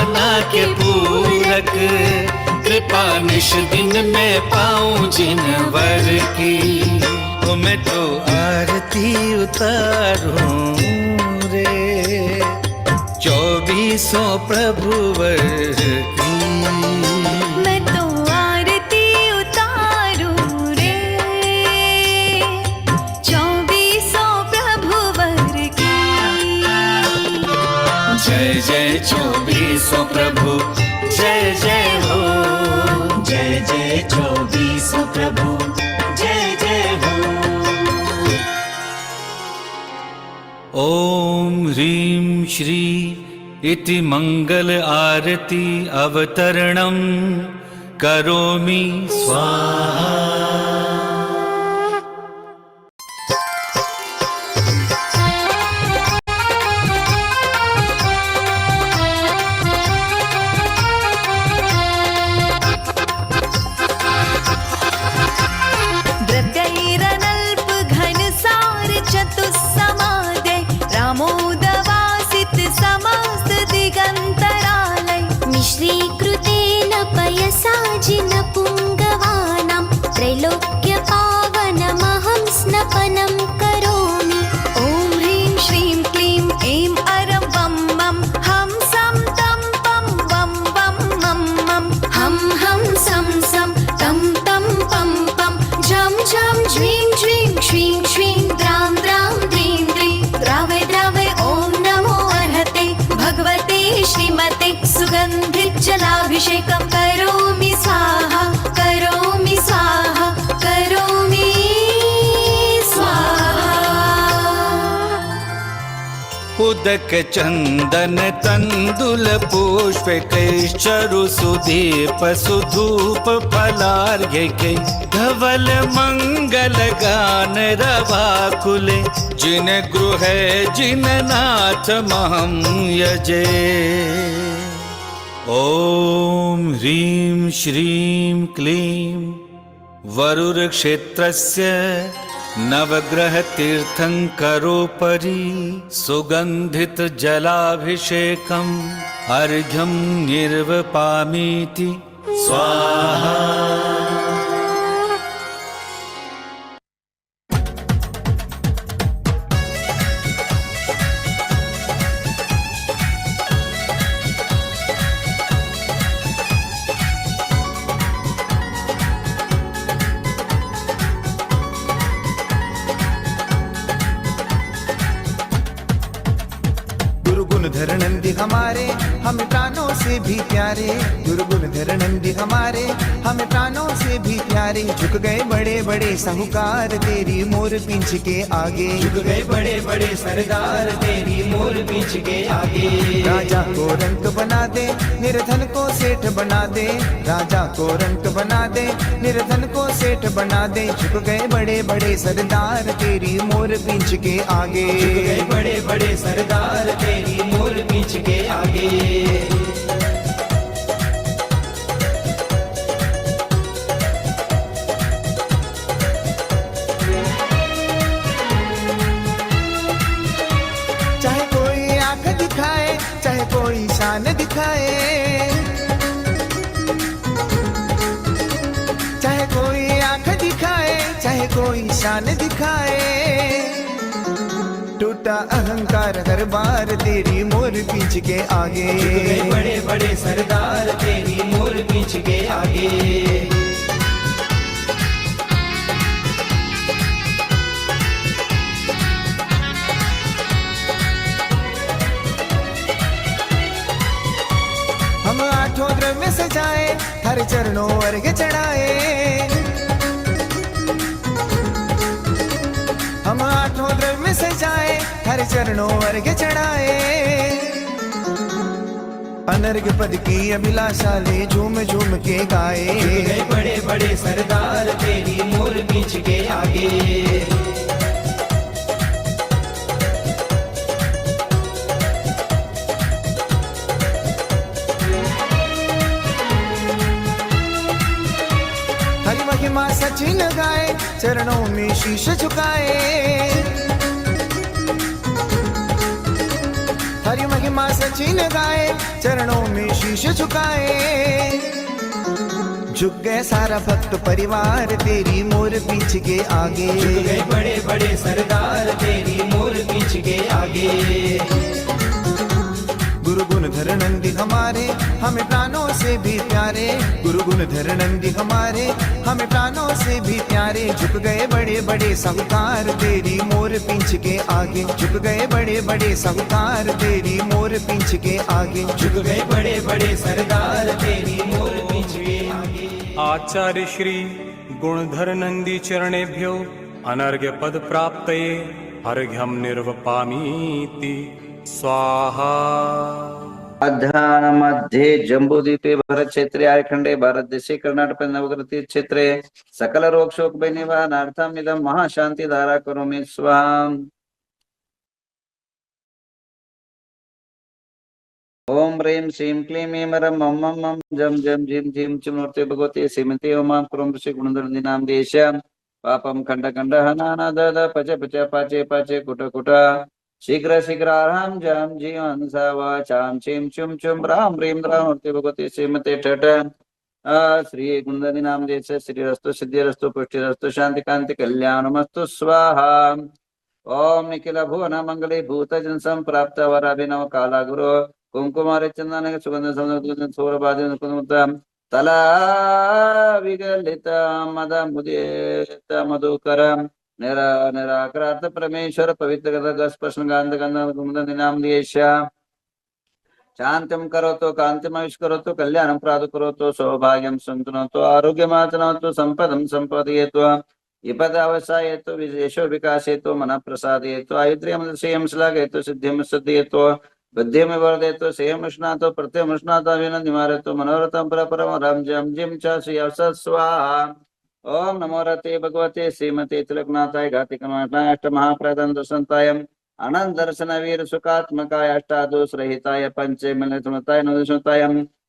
भावना के पूरक, कृपा निश दिन में पाऊं जिन वर की। तो मैं तो आरती उतारूं रे 24 प्रभु वर की। मैं तो आरती उतारूं रे 24 प्रभु वर की। जय जय 24 प्रभु जय जय हो। जय जय 24 प्रभु जय जय हो। ओम ह्रीं श्री इति मंगल आरती अवतरणं करोमि स्वाहा। द्रव्यैरनल्प घनसार चतुस्समादय रामोदवासित समस्त दिगंतरालय। मिश्रीकृतेन पयसा जिन पुङ्गवानां त्रैलोक्य पावनमहं स्नपनं करोमि। ॐ ह्रीं श्रीं क्लीं ऐं अरं वं वं हं सं तं पं वं वं मं मं हं हं सं सं तं तं पं पं झं झं झ्रीं झ्रीं श्रीं श्रीं द्रां द्रां द्रीं द्रीं द्रावय द्रावय ॐ नमो अर्हते भगवते श्रीमते सुगन्धित जलाभिषेकं करोमि स्वाहा करोमि स्वाहा करोमि स्वाहा। उदक चंदन तंदुल पुष्प कैश्चरु सुदीप सुधूप फलार्घ्य कै धवल मंगल गान रवाकुले जिन गृह जिन नाथ महं यजे। ओम ह्रीं श्रीं क्लीं वरुर क्षेत्रस्य नवग्रह तीर्थंकरोपरि सुगंधित जलाभिषेकम् अर्घ्यं निर्वपामीति स्वाहा। गुरुगुणधर नंदी हमारे हमें प्राणों से भी प्यारे। गुरुगुणधर नंदी हमारे हमें प्राणों से भी प्यारे। झुक गए बड़े बड़े साहूकार तेरी मोर पींछ के आगे। झुक गए बड़े बड़े सरदार तेरी मोर पींछ के आगे। राजा को रंक बना दे निर्धन को सेठ बना दे। राजा को रंक बना दे निर्धन को सेठ बना दे। झुक गए बड़े बड़े सरदार तेरी मोर पींछ के आगे। झुक गए बड़े बड़े सरदार तेरी मोर पींछ के आगे। चाहे कोई आंख दिखाए चाहे कोई शान दिखाए। चाहे कोई आंख दिखाए चाहे कोई शान दिखाए। टूटा अहंकार हर बार तेरी मोर पींछ के आगे। झुक गए बड़े बड़े सरदार तेरी मोर पींछ के आगे। हम आठों द्रव्य सजाए हर चरणों अर्घ्य चढ़ाए। हम आठों द्रव्य सजाए हर चरणों अर्घ्य चढ़ाए। अनर्घ्य पद की अभिलाषा ले झूम झूम के गाए। झुक गए बड़े बड़े सरदार तेरी मोर पींछ के आगे। हरि महिमा सचिन गाए चरणों में शीश झुकाए। हरि महिमा महिमा सचिन गाए, चरणों में शीश झुकाए। झुक गए सारा भक्त परिवार तेरी मोर पीछ के आगे। झुक गए बड़े बड़े सरदार तेरी मोर पीछ के आगे। गुरु गुण धर नंदी हमारे, हमें प्राणों से भी प्यारे। गुरु गुण धर नंदी हमारे, हमें प्राणों से भी प्यारे। झुक गए बड़े बड़े साहूकार तेरी मोर पीछ के आगे। झुक गए बड़े बड़े साहूकार तेरी मोर पीछ के आगे। झुक गए बड़े बड़े सरदार तेरी मोर पीछ के आगे। आचार्य श्री गुणधर नंदी चरणेभ्यो अनर्घ्य पद प्राप्तये अर्घ्यं निर्वपामीति स्वाहा। अध्यान मध्ये जम्बूद्वीपे भारत क्षेत्रे आर्यखंडे भारत देशे कर्नाटक नवग्रह क्षेत्रे सकल रोग शोक निवारणार्थम इदं महाशांति धारा करोमि स्वाहा। ओम ह्रीं श्रीं क्लीं ऐं रं मं मं मं जं जं झीं झीं च मूर्ते भगवते श्रीमते ओमां क्रों ऋषि गुणधरनाम देशं पापं खंड खंड हनाना दद पच पच पाचे पाचे कुट कुट शीघ्र शीघ्रार्हं जं जीवन सवाचां चिं चुं चुं रां ह्रीं रां मूर्ते भगवते श्रीमते ठठ श्री गुणधरनाम देश श्रीरस्तु सिद्धिरस्तु पुष्टिरस्तु शांति कांति कल्याणमस्तु स्वाहा। ओम निखिल भुवन मंगले भूत जन संप्राप्त वराभिनव काला गुरु कुंकुमारे चंदन सुगंध सौंदर्य सौरभाद्य तला विगलित मद मुदित मधुकर निराकृत परमेश्वर पवित्र स्पर्शन गांध गंध नाम देशा शांतिम करोतु कांतिमयुष करोतु कल्याणं प्रातु करोतु सौभाग्यं सन्तुनोतु आरोग्यमातनोतु संपदं संपदयेतु विपदावसायेतु विशेषो विकासेतु मनः प्रसादयेतु आयुर्यं श्रियं श्लाघयेतु सिद्धिं सिद्धयेतु बुद्धिं वर्धयतु श्रेयं उष्णातु प्रत्ययं उष्णातु विनं निवारयतु मनोरथं परपरं रं जं जिं च श्रियं स्वाहा। ओम नमो रते भगवते श्रीमते तिलकनाथाय घातिकनाथाय अष्टमहाप्रदं दर्शनताय अनंत दर्शन वीर सुखात्मकाय अष्टादोष रहिताय पंचमलताय नवदशताय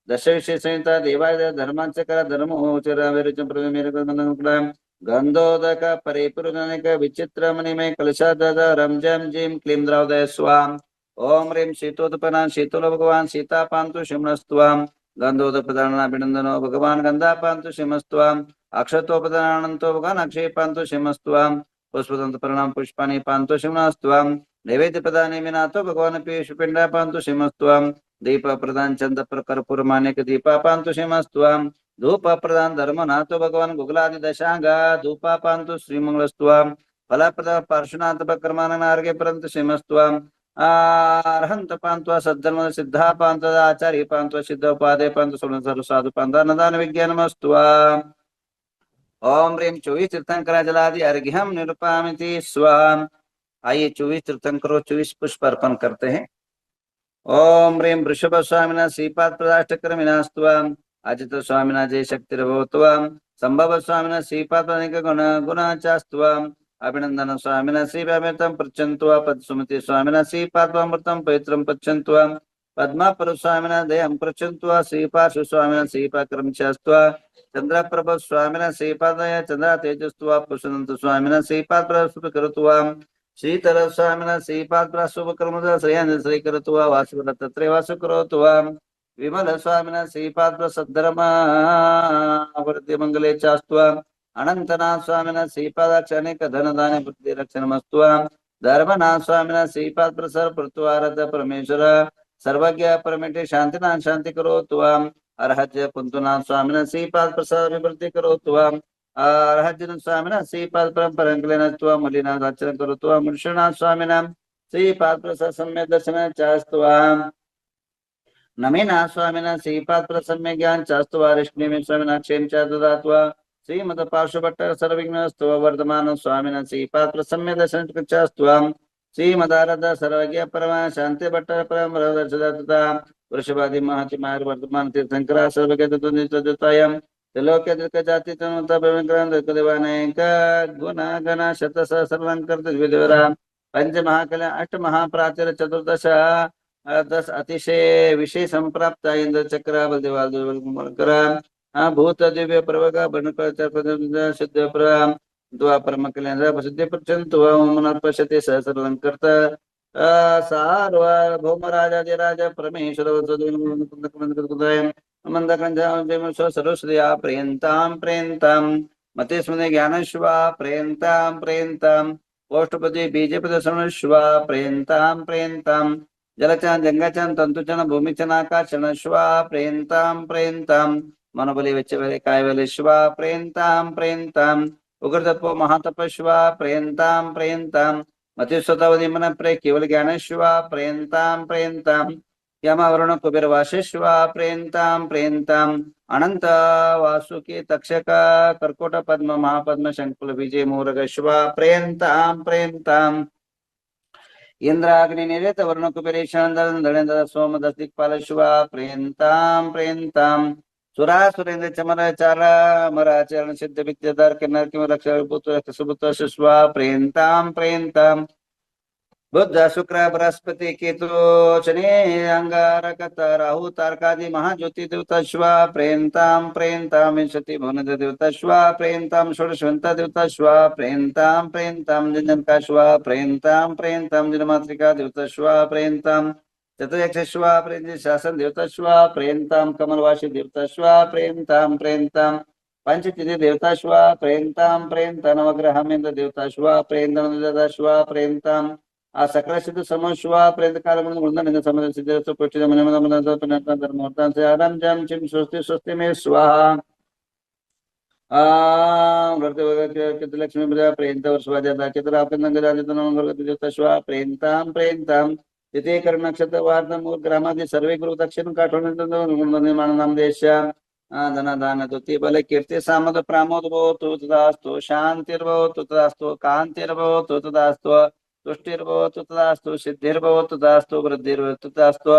दश विशेष संहिता देवाय धर्मांचकर धर्मोचर विरुचम प्रमेय गंधोदक परिपूर्णनिक विचित्र मणिमय कलशादद रं जं जिं क्लीं द्रौदय स्वाम। ओम ह्रीं शीतोत्पन्ना शीतलो भगवान सीता पांतु शिमस्तुवाम गंधोदपदानाभिनंदनो भगवान गंधा पांतु शिमस्तुवाम अक्षतोपदानंतो भगवान अक्षय पांतु शिमस्तुवाम पुष्पदंत प्रणाम पुष्पाणि पांतु शिमस्तुवाम नैवेद्य प्रदाने मिनातो भगवान पीयूष पिंडा पांतु शिमस्तुवाम दीप प्रदान चंद कर्पूर मानिक दीपा पांतु शिमस्तुवाम धूप प्रदान धर्म नातो भगवान गुगलादि दशांगा धूपा पांतु श्रीमंगलस्तुवाम फल प्रदान पार्श्वनाथ कर्मान नार्गे परंतु शिमस्तुवाम अर्हंत पांत्वा सद्धर्म सिद्धा पांत आचार्य पांत्वा सिद्धोपादे पांत सर्व साधु पांत नदान विज्ञानमस्तुवा। ओम ह्रीं 24 तीर्थंकर जलादि अर्घ्यं निरूपयामि स्वाहा। आइए 24 तीर्थंकरों 24 पुष्प अर्पण करते हैं। ओम ह्रीं वृषभ स्वामिना श्रीपाद प्रदाष्टक्रमिनास्तुवा अजित स्वामिना जय शक्तिर्भवत्वा संभव स्वामिना श्रीपाद गुण गुणाचास्तुवा अभिनंदन स्वामिना श्रीव्यामृतं पृच्छन्त्वा पद्सुमति स्वामिना श्रीपादमृतं पवित्रं पृच्छन्त्वा पद्मापर स्वामिना दयं पृच्छन्त्वा श्रीपार्श्व स्वामिना श्रीपाक्रम चास्त्वा चंद्रप्रभ स्वामिना श्रीपादय चंद्र तेजस्त्वा पुष्पदंत स्वामिना श्रीपाद प्रसुभ करत्वा श्रीतर स्वामिना श्रीपाद प्रसुभ कर्मदा श्रेयन श्री करत्वा वासुर तत्रे वासु करोत्वा विमल स्वामिना श्रीपाद प्रसद्धर्म अवर्ध्य मंगले चास्त्वा अनंतनाथ स्वामिना श्रीपादाक्ष अनेक धन दान बुद्धि रक्षणमस्तुवा धर्मनाथ स्वामिना श्रीपाद प्रसर प्रत्वारद परमेश्वर सर्वज्ञ परमेटे शांतिनाथ शांति करोत्वा अर्हज्य पुंतुनाथ स्वामिना श्रीपाद प्रसर विवृद्धि करोत्वा अर्हज्य स्वामिना श्रीपाद परंपरंकलेनत्वा मलिनाथ आचरण करोत्वा मुनिषनाथ स्वामिना श्रीपाद प्रसर सम्यक दर्शन चास्तुवा नमेनाथ स्वामिना श्रीपाद प्रसम्य ज्ञान चास्तुवा ऋष्णि स्वामिना क्षेम च ददात्वा श्रीमद पार्श्वभट्ट सर्वविघ्नस्तु वर्धमान स्वामिना श्रीपाद प्रसम्य दर्शन चास्तुवा श्रीमदारद सर्वज्ञ परमा शांति भट्ट परम दर्शदत्ता वृषभादि महति मायर वर्धमान तीर्थंकरा सर्वज्ञ तत्वनिष्ठतायं त्रिलोक्य दिक्क जाति तनुता भवंकरं देवानेक गुण गण शत सहस्रलंकर द्विदेवरा पंच महाकल्या अष्ट महाप्राचर चतुर्दश 10 अतिशय विशेष संप्राप्त इंद्र चक्र बलदेवाल भूत दिव्य प्रवगा बनकर सिद्ध प्रम द्वापर कल्याण प्रसिद्ध प्रचंत पश्यते सहस्रलंकृत सार्वभौमराजाधिराज परमेश्वर सरस्वत्या प्रियन्तां प्रियन्तां मतिस्मृति ज्ञानश्वा प्रियन्तां प्रियन्तां गोष्ठपति बीजपति श्रवणश्वा प्रियन्तां प्रियन्तां जलचन जंगचन तंतुचन भूमिचन आकाशचन श्वा प्रियन्तां प्रियन्तां मनोबली वेच्चबली कायबली श्वा प्रियन्तां प्रियन्तां उग्रतपो महातपश्वा प्रियन्तां प्रियन्तां मतिस्वतवधि मन प्रे केवल ज्ञानश्वा प्रियन्तां प्रियन्तां यमवरुण कुबेर वासेश्वा प्रियन्तां प्रियन्तां अनंत वासुकी तक्षक कर्कोट पद्म महापद्म शंकुल विजय मूरगश्वा प्रियन्तां प्रियन्तां इंद्राग्नि निरेत वर्ण कुबेरेशान दलेन्द्र सोम दस्तिकपाल शिवा प्रियन्तां प्रियन्तां सुरा सुरेंद्र चमर चार मराचरण सिद्ध विद्याधर किन्नर किम रक्ष पुत्र सुपुत्र शिवा प्रियन्तां प्रियन्तां बुद्ध शुक्र बृहस्पति केतु शनि अंगारक राहु तारकादि महाज्योति देवता शिवा प्रियन्तां प्रियन्तां विंशति भुवन देवता शिवा प्रियन्तां षोडशवंत देवता शिवा प्रियन्तां प्रियन्तां जनका शिवा प्रियन्तां प्रियन्तां जनमातृका देवता शिवा प्रियन्तां चतुर्यक्ष शिवा प्रियन्ति शासन देवता शिवा प्रियन्तां कमलवासी देवता शिवा प्रियन्तां प्रियन्तां पंचतिथि देवता शिवा प्रियन्तां प्रियन्तां नवग्रहामेन्द्र देवता शिवा प्रियन्तां शिवा प्रियन्तां आ सकल सिद्ध समो शिवा प्रेत काल मन गुणन समन सिद्ध पुष्टि मन मन मन पनत धर्मोर्तां से आरम जम चिम स्वस्ति स्वस्ति में स्वाहा व्रत वगत लक्ष्मी प्रजा प्रेंत वर्षवाजा चित्र आपन गजाजन मंगल देवता शिवा प्रेंतां प्रेंतां तिथे कर्ण नक्षत्र वार्धम ग्रामादि सर्वे गुरु दक्षिण काठोन निर्माण नाम देश धन दान तुति बल कीर्ति सामद प्रामोद भवतु तदास्तु शांतिर्भवतु तदास्तु कांतिर्भवतु तदास्तु तुष्टिर्भवतु तदास्तु सिद्धिर्भवतु तदास्तु वृद्धिर्भवतु तदास्तु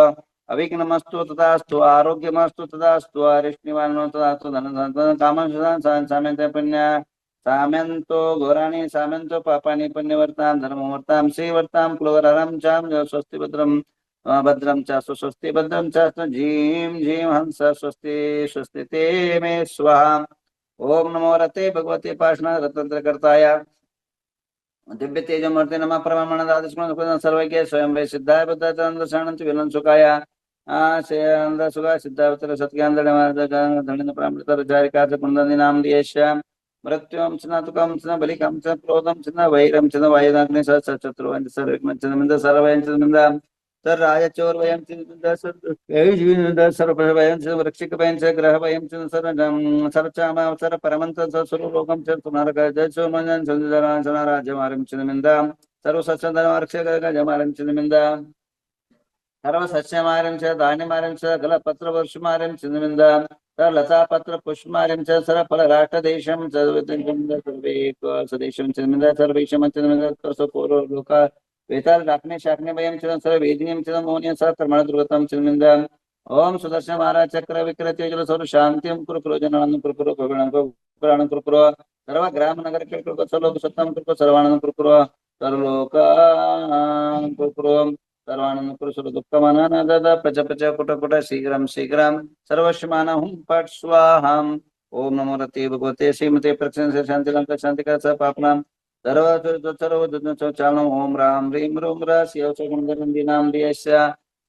अविघ्नमस्तु तदास्तु आरोग्यमस्तु तदास्तु अरिष्टनिवारणो तदास्तु धन कामं साम्यन्ते पुण्य साम्यन्तो घोराणि साम्यन्तो पापानि पुण्यवर्तां धर्मवर्तां श्रीवर्तां कुलवरं चां स्वस्ति भद्रं च स्वस्ति भद्रं च जीं जीं हंस स्वस्ति स्वस्ति ते मे स्वाहा ओम नमो रते भगवते पाषाण रत्नत्रयकर्ताय दिव्य तेज मूर्ति नमः परमाणु दादृश्म सर्वज्ञ स्वयं वे सिद्धाय बुद्धानंद शरणं विलन सुखाय आनंद सुखा सिद्धावतर सत्यानंद धनिन प्रामृतर जारिका कुंदनी नाम दियेश मृत्युम स्नातुकम स्न बलिकम च क्रोधम स्न वैरम च वायुनाग्नि शत्रुवं सर्वज्ञ च मिंद सर्वयं च मिंद तर राज चोर वयं च सर्वभयं च रक्षक भयं च ग्रह भयं च सर्वचाम अवसर परमंत स्वरूपम च तुम्हारा जय सो मनन संजरान सना राज्य मारम च मिंद सर्व सच्चंदन रक्षक जमारम च मिंद सर्व सच्च मारम च धान्य मारम च गल पत्र वर्ष मारम च मिंद तर लता पत्र पुष्प मारम च सर फल राष्ट्र देशम च सर्वे स्वदेशम च मिंद सर्वेशम च मिंद कसो पूर्व लोका वेताल राखने शाखने भयं चिदं सर्व वेदिनीं चिदं मोहनीयं सर्व कर्मण दुर्गतं चिदमिन्दं ओम सुदर्शन महाराज चक्र विक्रय तेजल सर्व शांतिं कुरु कुरु जनानं कुरु कुरु भगवानं पुराणं कुरु कुरु सर्व ग्राम नगर के कुरु सर्व सत्तं कुरु सर्वानंद कुरु कुरु सर्व लोक कुरु कुरु सर्वानंद कुरु सर्व दुःखमानन दद प्रज प्रज कुट कुट शीघ्रं शीघ्रं सर्वस्मानं हुं पट स्वाहां ओम नमो रते भगवते श्रीमते प्रक्षण से शांति का स पापनां सर्व ओम राम ह्रीं रूम रंदी नाम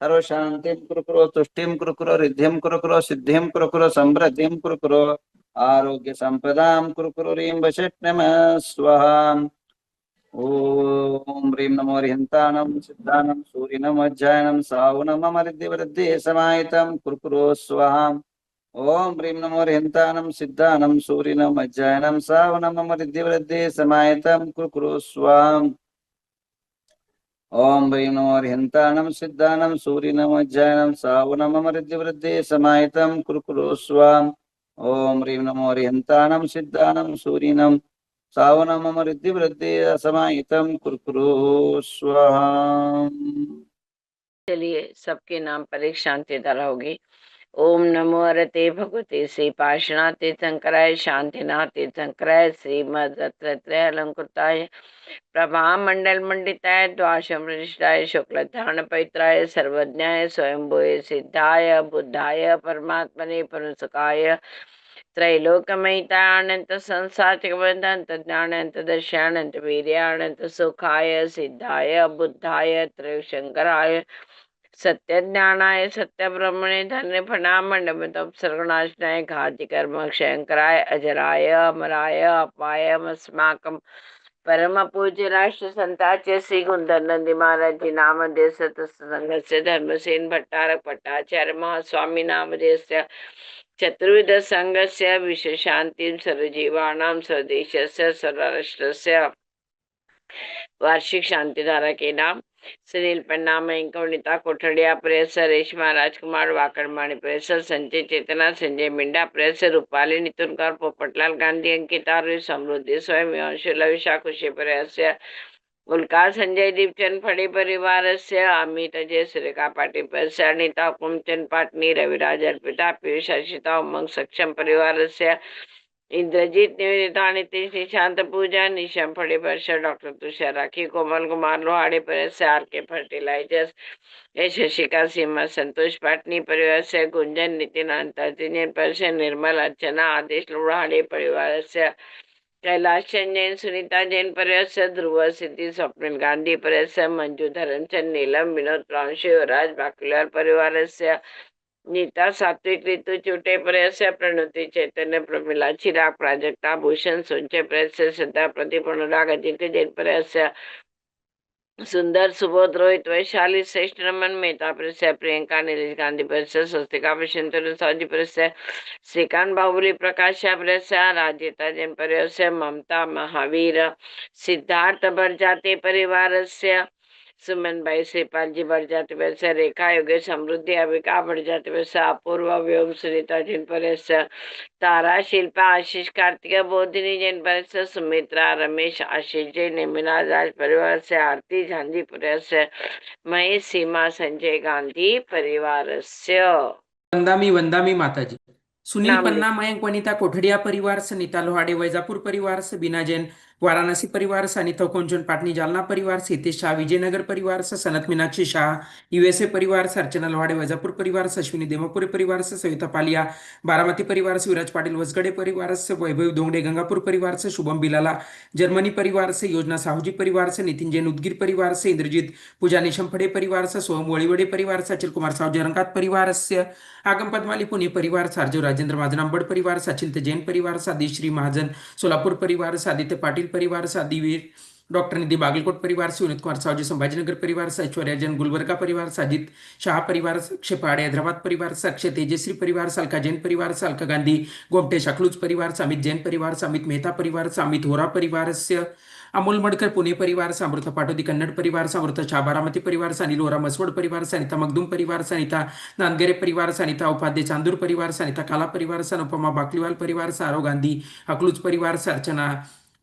सर्व शांतिं कुरु कुरु तुष्टिं कुरु कुरु रिद्धिं कुरु कुरु सिद्धिं कुरु कुरु समृद्धिं कुरु कुरु आरोग्य संपदां कुरु कुरु ह्रीं वषट् नमः स्वाहा ओम ह्रीं नमो हरिहन्तानं सिद्धानं सूर्यनं वज्रायनं सावनं मम रिद्धिवृद्धि समाहितं कुरु कुरु स्वाहा ओम ह्रीं नमो हरिहन्तानं सिद्धानं सूर्यनं वज्रायनं सावनं मम रिद्धिवृद्धि समाहितं कुरु कुरु स्वाहा ओम ह्रीं नमो हरिहन्तानं सिद्धानं सूर्यनं वज्रायनं सावनं मम रिद्धिवृद्धि समाहितं कुरु कुरु स्वाहा ओम ह्रीं नमो हरिहन्तानं सिद्धानं सूर्यनं सावनं मम रिद्धिवृद्धि समाहितं कुरु कुरु स्वाहा। चलिए सबके नाम पर एक शांति धारा होगी। ओम नमो अरते भगवते श्री पाषाण तीर्थंकराय शांतिनाथ तीर्थंकराय श्रीमद दत्तात्रेय अलंकृताय प्रभा मंडल मंडिताय द्वाशमृष्टाय शुक्ल ध्यान पवित्राय सर्वज्ञाय स्वयंभुवे सिद्धाय बुद्धाय परमात्मने परमसुखाय त्रैलोक्यमयितानंत संसारिकबंधंत ज्ञानंत दर्शनंत वीर्यानंत सुखाय सिद्धाय बुद्धाय त्रयशंकराय सत्यज्ञानाय सत्यब्रह्मणे धन्य फणामंडमतम सर्वनाशनाय घाति कर्म क्षयंकराय अजराय अमराय अपायमस्माकं परम पूज्य राष्ट्र संताचे श्री गुंधर नंदी महाराज जी नामधेय सत्संगस्य धर्मसेन भट्टारक भट्टाचार्य महास्वामी नामधेयस्य चतुर्विध संघस्य विश्वशांतिं सर्वजीवानां स्वदेशस्य सर्वराष्ट्रस्य वार्षिक शांतिधारा के नाम सुनील पन्ना कवनिता कोठड़िया प्रेस रेशमा राजकुमार वाकड़माणी प्रेस संजय चेतना संजय मिंडा प्रेस रूपाली नितुनकर पोपटलाल गांधी अंकिता समृद्धि स्वयं अंशुल विशाखुषी प्रेस उल्का संजय दीपचंद फड़ी परिवार से अमित अजय सुरेखा पाटिल प्रेस अनिता कुमचंद पाटनी रविराज अर्पिता पीयूष हर्षिता उमंग सक्षम परिवार से इंद्रजीत निवेदिता नितिश निशांत पूजा निशम फड़े वर्षा डॉक्टर तुषार राखी कोमल कुमार लोहाड़े परिवार से आर के फर्टिलाइजर्स ए शशिका सीमा संतोष पाटनी परिवार से गुंजन नितिन अंतर्जन पर से निर्मल अर्चना आदेश लोहाड़े परिवार से कैलाश जैन सुनीता जैन परिवार से ध्रुव सिद्धि स्वप्निल गांधी परिवार से मंजू धरमचंद नीलम विनोद प्रांशु राज बाकुलाल परिवार से नीता सात्विक ऋतु चुटे प्रेस प्रणुति चैतन्य प्रमिला चिराग प्राजक्ता भूषण सुंचे प्रेस श्रद्धा प्रदीप अनुराग अजिंक्य जैन प्रेस सुंदर सुबोध रोहित वैशाली श्रेष्ठ रमन मेहता प्रेस प्रियंका नीरज गांधी प्रेस स्वस्तिका शंतनु साजी प्रेस श्रीकांत बाहुबली प्रकाश प्रेस राजेता जैन प्रेस ममता महावीर सिद्धार्थ बरजाते परिवार से सुमन भाई श्रीपाल जी बढ़ जाते वैसे रेखा योगेश समृद्धि अविका बढ़ जाते वैसे अपूर्व व्योम सुनीता जिन पर तारा शिल्पा आशीष कार्तिक बोधिनी जिन पर सुमित्रा रमेश आशीष जैन निमिना राज परिवार से आरती झांझी परिवार से महेश सीमा संजय गांधी परिवार से वंदामी वंदामी माताजी सुनील नाम पन्ना मयंक वनिता कोठड़िया परिवार से नीता लोहाड़े वैजापुर परिवार से बीना जैन वाराणसी परिवार से अनिता कोंचन पाटनी जालना परिवार से हितेश शाह विजयनगर परिवार से सनत मीनाक्षी शाह यूएसए परिवार से अर्चना लोहाड़े वैजापुर परिवार से अश्विनी देमापुरे परिवार से सविता पालिया बारामती परिवार से विराज पाटिल वसगड़े परिवार से वैभव दोंगड़े गंगापुर परिवार से शुभम बिलाला जर्मनी परिवार से योजना साहूजी परिवार से नितिन जैन उदगीर परिवार से इंद्रजीत पूजा निशमफड़े परिवार से सोहम वड़ीवड़े परिवार से अचल कुमार साहू जरंगात परिवार से आगम पद्माली पुणे परिवार से अर्जव राजेंद्र महाजन अंबड़ परिवार से अचिंत जैन परिवार से आदिश्री महाजन सोलापुर परिवार से आदित्य पाटिल परिवार से आदिवीर डॉक्टर निधि बागलकोट परिवार से विनोद कुमार साहू संभाजीनगर परिवार से ऐश्वर्या जैन गुलबर्गा परिवार से अजित शाह परिवार से अक्षय पहाड़े हैदराबाद परिवार से अक्षय तेजश्री परिवार से अलका जैन परिवार से अलका गांधी गोमटे अखलूज परिवार से अमित जैन परिवार से अमित मेहता परिवार से अमित होरा परिवार से अमोल मडकर पुणे परिवार से अमृता पाटोदी कन्नड़ परिवार से अमृता शाह बारामती परिवार से अनिल वोरा मसवड़ परिवार से अनिता मखदूम परिवार से अनिता नांदगेरे परिवार से अनिता उपाध्याय चांदूर परिवार से अनिता काला परिवार से अनुपमा बाकलीवाल परिवार से आरव गांधी अकलूज परिवार से अर्चना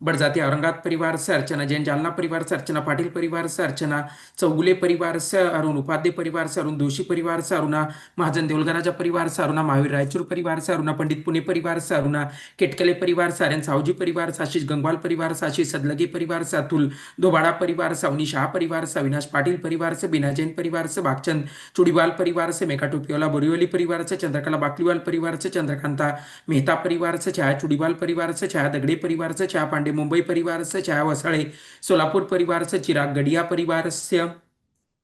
बढ़जाती औरंगाबाद परिवार से अर्चना जैन जालना परिवार से अर्चना पाटिल परिवार से अर्चना चौगुले परिवार से अरुण उपाध्याय परिवार से अरुण दोषी परिवार से अरुणा महाजन देवलगराजा परिवार से अरुणा महावीर रायचूर परिवार से अरुणा पंडित पुणे परिवार से अरुणा केटकले परिवार से आर्यन साहूजी परिवार से आशीष गंगवाल परिवार से आशीष सदलगे परिवार से अतुल दोबाड़ा परिवार से अवनी शाह परिवार से अविनाश पाटिल परिवार से बीना जैन परिवार से भागचंद चुड़ीवाल परिवार से मेका टोपियोला बोरियोली परिवार से चंद्रकला बाकलीवाल परिवार से चंद्रकांता मेहता परिवार से छाया चुड़ीवाल परिवार से छाया दगड़े परिवार से छाया पांडे मुंबई परिवार से छाया वसाड़े सोलापुर परिवार से चिराग गड़िया परिवार से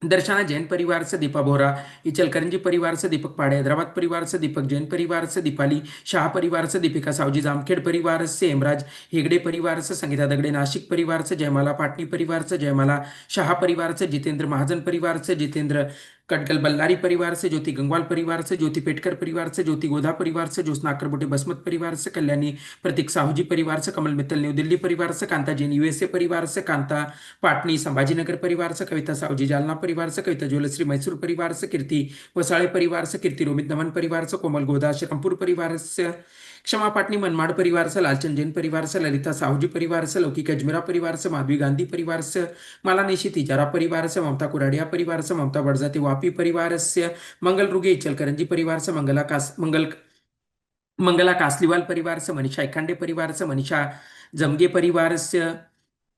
दर्शना जैन परिवार से दीपा बोरा इचलकरंजी परिवार से दीपक पाड़े हैदराबाद परिवार से दीपक जैन परिवार से दीपाली शाह परिवार से दीपिका सावजी जामखेड़ परिवार से हेमराज हेगड़े परिवार से संगीता दगड़े नासिक परिवार से जयमाला पाटनी परिवार से जयमाला शाह परिवार से जितेंद्र महाजन परिवार से जितेंद्र कटगल बल्लारी परिवार से ज्योति गंगवाल परिवार से ज्योति पेटकर परिवार से ज्योति गोधा परिवार से ज्योत्ना अकरबुटे बसमत परिवार से कल्याणी प्रतीक साहूजी परिवार से कमल मित्तल न्यू दिल्ली परिवार से कांता जैन यूएसए परिवार से कांता पाटनी संभाजीनगर परिवार से कविता साहूजी जालना परिवार से कविता ज्वेलश्री मैसूर परिवार से कीर्ति वसाड़े परिवार से कीर्ति रोमित नमन परिवार से कोमल गोदा श्रीरामपुर परिवार से क्षमा पाटनी मनमाड़ परिवार से लालचंद जैन परिवार से ललिता साहूजी परिवार से लौकिक अजमेरा परिवार से माधवी गांधी परिवार से माला निशी तिजारा परिवार से ममता कुराड़िया परिवार से ममता बढ़जाती वापी परिवार से मंगल रुगे इचलकरंजी परिवार से मंगला कासलीवाल परिवार से मनीषा इखांडे परिवार से मनीषा जमगे परिवार से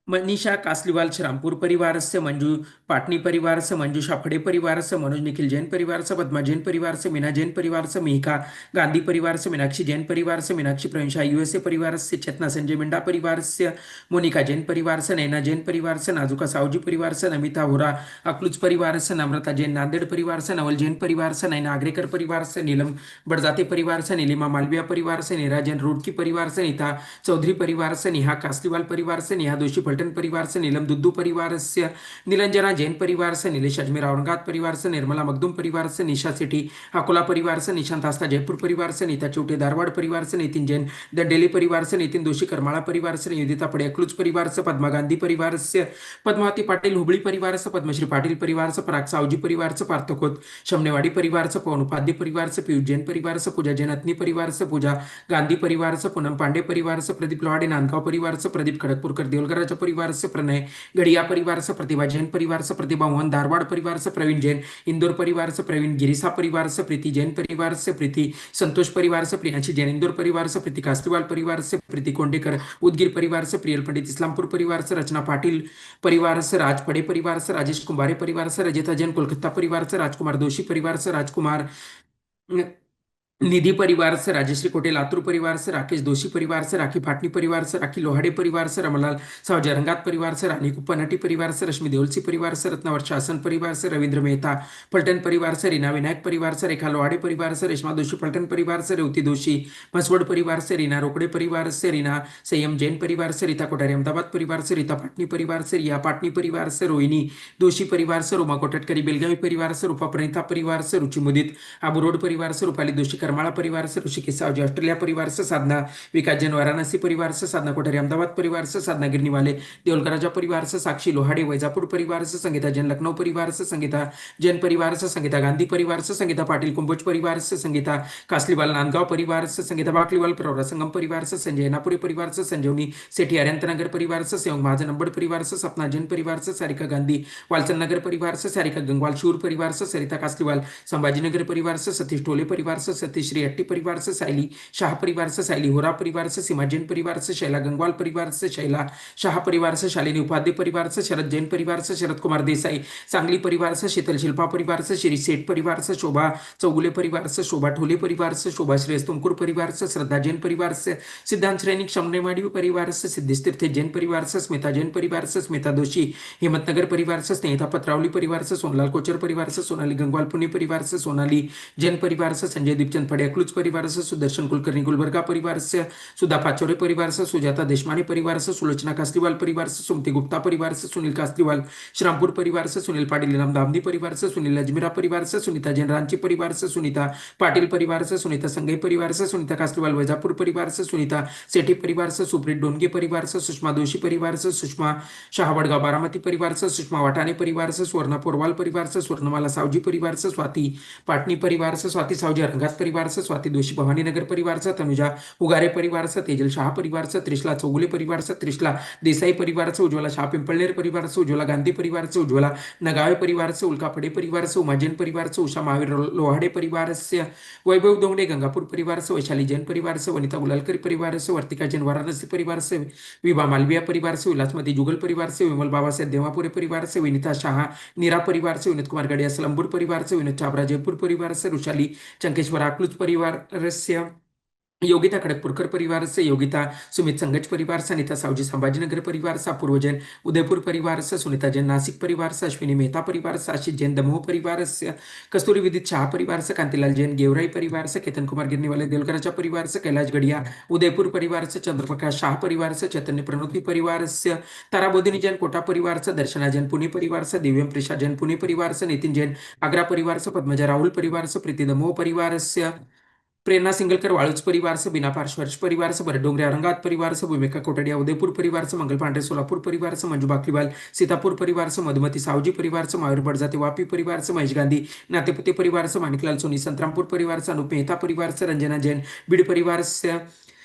मनीषा कासलीवाल श्रामपुर परिवारस्य, मंजू पाटनी परिवारस्य, मंजू शाफड़े परिवारस्य, मनोज निखिल जैन परिवारस्य, पद्मा जैन परिवारस्य, मीना जैन परिवारस्य, मिहिका गांधी परिवारस्य, मीनाक्षी जैन परिवारस्य, मीनाक्षी प्रवीण शाह यूएसए परिवारस्य, चेतना संजय मिंडा परिवारस्य, मोनिका जैन परिवारस्य, नैना जैन परिवारस्य, नाजुका सावजी परिवारस्य, नमिता होरा अकलूज परिवारस्य, नम्रता जैन नांदेड़ परिवारस्य, नवल जैन परिवारस्य, नैना आग्रेकर परिवारस्य, नीलम बड़जाते परिवारस्य, नीलिमा मालविया परिवारस्य, नीरा जैन रुड़की परिवारस्य, नीता चौधरी परिवारस्य, नेहा कासलीवाल परिवारस्य, नेहा दोषी पलटन परिवारस्य, नीलम दुद्दू परिवारस्य, नीलंजना जैन परिवारस्य, नीलेश अजमेर औरंगाबाद परिवारस्य, निर्मला मखदूम परिवारस्य, निशा सेठी अकोला परिवारस्य, निशांत आस्था जयपूर परिवारस्य, नीता चौटे धारवाड़ परिवारस्य, नितिन जैन दंडेली परिवारस्य, नितिन दोषी करमाळा परिवारस्य, निवेदिता पडे अकलूज परिवारस्य, पद्मा गांधी परिवारस्य, पद्मावती पाटील हुबळी परिवारस्य, पद्मश्री पाटील परिवारस्य, पराग सावजी परिवारस्य, पार्थकोत शमनेवाडी परिवारस्य, पवन उपाध्याय परिवारस्य, पीयूष जैन परिवारस्य, पूजा जैन अत्नी परिवारस्य, पूजा गांधी परिवारस्य, पूनम पांडे परिवारस्य, प्रदीप लोहाडे नांदगाव परिवारस्य, प्रदीप खडकपूरकर देवलगराच्या परिवारस्य, प्रणय गडिया परिवारस्य, प्रतिभा जैन परिवारस्य, प्रतिभा मोहन धारवाड परिवारस्य, प्रवीण जैन इंदोर परिवारस्य, प्रवीण गिरिसा परिवारस्य, प्रीति जैन परिवारस्य, प्रीति संतोष परिवारस्य, प्रियांशी जैन इंदोर परिवारस्य, प्रीति कास्तीवाल परिवारस्य, प्रीति कोंडेकर उदगीर परिवारस्य, प्रियल पंडित इस्लामपुर परिवारस्य, रचना पाटील परिवारस्य, राज पडे परिवारस्य, राजेश कुंभारे परिवारस्य, रजिता जैन कोलकाता परिवारस्य, राजकुमार दोषी परिवारस्य, राजकुमार निधि परिवार से, राजश्री कोटे लातूर परिवार से, राकेश दोषी परिवार से, राखी फाटनी परिवार से, राखी लोहाडे परिवार से, रमलाल सावजी रंगात परिवार से, रानी कुप्पा परिवार से, रश्मि देवलसी परिवार से, रत्नावर शासन परिवार से, रविंद्र मेहता पलटन परिवार से, रीना विनायक परिवार से, रेखा लोहाडे परिवार से, रेशमा दोषी पलटन परिवार से, रेवती दोषी मसवड़ परिवार से, रीना रोकड़े परिवार से, रीना संयम जैन परिवार से, रीता कोठारी अहमदाबाद परिवार से, रीता पाटनी परिवार से, रिया पाटनी परिवार से, रोहिणी दोषी परिवार से, रोमा कोटटकरी बेलगावी परिवार से, रूपा प्रणिता परिवार से, रुचि मुदित आबू रोड परिवार से, रूपाली दोषी करमाळा परिवार से, ऋषिकेश सावजी ऑस्ट्रेलिया परिवार से, साधना विकास जैन वाराणसी परिवार से, साधना कोठारी अहमदाबाद परिवार से, साधना गिरनी वाले देवलगराजा परिवार से, साक्षी लोहाडे वैजापुर परिवार से, संगीता जैन लखनऊ परिवार से, संगीता जैन परिवार से, संगीता गांधी परिवार से, संगीता पाटिल कुंभोज परिवार से, संगीता कासलीवाल नांदगांव परिवार से, संगीता बाकलीवाल प्रवरा संगम परिवार से, संजय नापुरी परिवार से, संजीवनी सेठी अरंतनगर परिवार से, संयोग महाजन अंबड़ परिवार से, सपना जैन परिवार से, सारिका गांधी वालचंद नगर परिवार से, सारिका गंगवाल शूर परिवार से, सरिता कासलीवाल संभाजीनगर परिवार से, सतीश टोले परिवार से, सतीश श्री अट्टी परिवार से, साइली शाह परिवार से, साइली होरा परिवार से, सीमा जैन परिवार से, शैला गंगवाल परिवार से, शैला शाह परिवार से, शालिनी उपाध्याय परिवार से, शरद जैन परिवार से, शरद कुमार देसाई सांगली परिवार से, शीतल शिल्पा परिवार से, श्री सेठ परिवार से, शोभा चौगुले परिवार से, शोभा ठोले परिवार से, शोभा श्रेष्ठ तुमकुर परिवार से, श्रद्धा जैन परिवार से, सिद्धांत श्रेणी शमनेवाड़ी परिवार से, सिद्धिश तीर्थ जैन परिवार से, स्मिता जैन परिवार से, स्मिता दोषी हिम्मतनगर परिवार से, स्नेहिता पत्रावली परिवार से, सोनलाल कोचर परिवार से, सोनाली गंगवाल पुणे परिवार से, सोनाली जैन परिवार से, संजय दीपचंद फड़े अकलूज परिवार से, सुदर्शन कुलकर्णी गुलबर्गा परिवार से, सुधा पाचौरे परिवार से, सुजाता देशमाने परिवार से, सुलोचना कासलीवाल परिवार से, सुमति गुप्ता परिवार से, सुनील कासलीवाल श्रामपुर परिवार से, सुनील पाटिल इनाम दामदी परिवार से, सुनील अजमेरा परिवार से, सुनीता जैन रांची परिवार से, सुनीता पाटिल परिवार से, सुनीता संगई परिवार से, सुनीता कासलीवाल वैजापुर परिवार से, सुनीता सेठी परिवार से, सुप्रीत डोनगे परिवार से, सुषमा दोषी परिवार से, सुषमा शाहवड़गांव बारामती परिवार से, सुषमा वाटाने परिवार से, स्वर्णा पोरवाल परिवार से, स्वर्णमाला सावजी परिवार से, स्वाति पाटनी परिवार से, स्वाति सावजी रंगात परिवार से, स्वाति दोषी भवानी नगर परिवार से, तनुजा उगारे परिवार से, तेजल शाह परिवार से, त्रिशला चौगुले परिवार से, त्रिशला देसाई परिवार से, उज्ज्वला शाह पिंपलनेर परिवार से, उज्ज्वला गांधी परिवार से, उज्ज्वला नगावे परिवार से, उल्का फड़े परिवार से, उमा जैन परिवार से, उषा महावीर लोहाडे परिवार से, वैभव दोंगड़े गंगापुर परिवार से, वैशाली जैन परिवार से, वनिता गुलालकर परिवार से, वर्तिका जैन वाराणसी परिवार से, विभा मालविया परिवार से, उल्लासमती जुगल परिवार से, विमल बाबा से देवापुरे परिवार से, विनीता शाह नीरा परिवार से, विनोद कुमार गड़िया सलमपुर परिवार से, विनोद चावरा जयपुर परिवार से, रुशाली चंकेश्वर अकलूज परिवार से, योगिता खड़गपुरकर परिवार से, योगिता सुमित संगज परिवार से, अनिता सावजी संभाजीनगर परिवार से, अपूर्व जैन उदयपुर परिवार से, सुनीता जैन नासिक परिवार से, अश्विनी मेहता परिवार से, आशीष जैन दमोह परिवार से, कस्तूरी विदित शाह परिवार से, कांतिलाल जैन गेवराई परिवार से, केतन कुमार गिरने वाले देवलगराचा परिवार से, कैलाश गड़िया उदयपुर परिवार से, चंद्रप्रकाश शाह परिवार से, चैतन्य प्रणोती परिवार से, ताराबोधिनी जैन कोटा परिवार से, दर्शना जैन पुणे परिवार से, दिव्यम प्रिशा जैन पुणे परिवार से, नितिन जैन आगरा परिवार से, पद्मजा राहुल परिवार से, प्रीति दमोह परिवार से, प्रेरणा सिंगलकर वाळूज परिवार से, बिना पार्श्वर्ष परिवार से, भरत डोंगरे औरंगाबाद परिवार से, भूमिका कोटड़िया उदयपुर परिवार से, मंगल पांडे सोलापुर परिवार से, मंजू बाकलीवाल सीतापुर परिवार से, मधुमती सावजी परिवार से, महावीर बड़जाते वापी परिवार से, महेश गांधी नातेपुते परिवार से, मानिकलाल सोनी संतरामपुर परिवार से, अनूप मेहता परिवार से, रंजना जैन बीड़ परिवार से,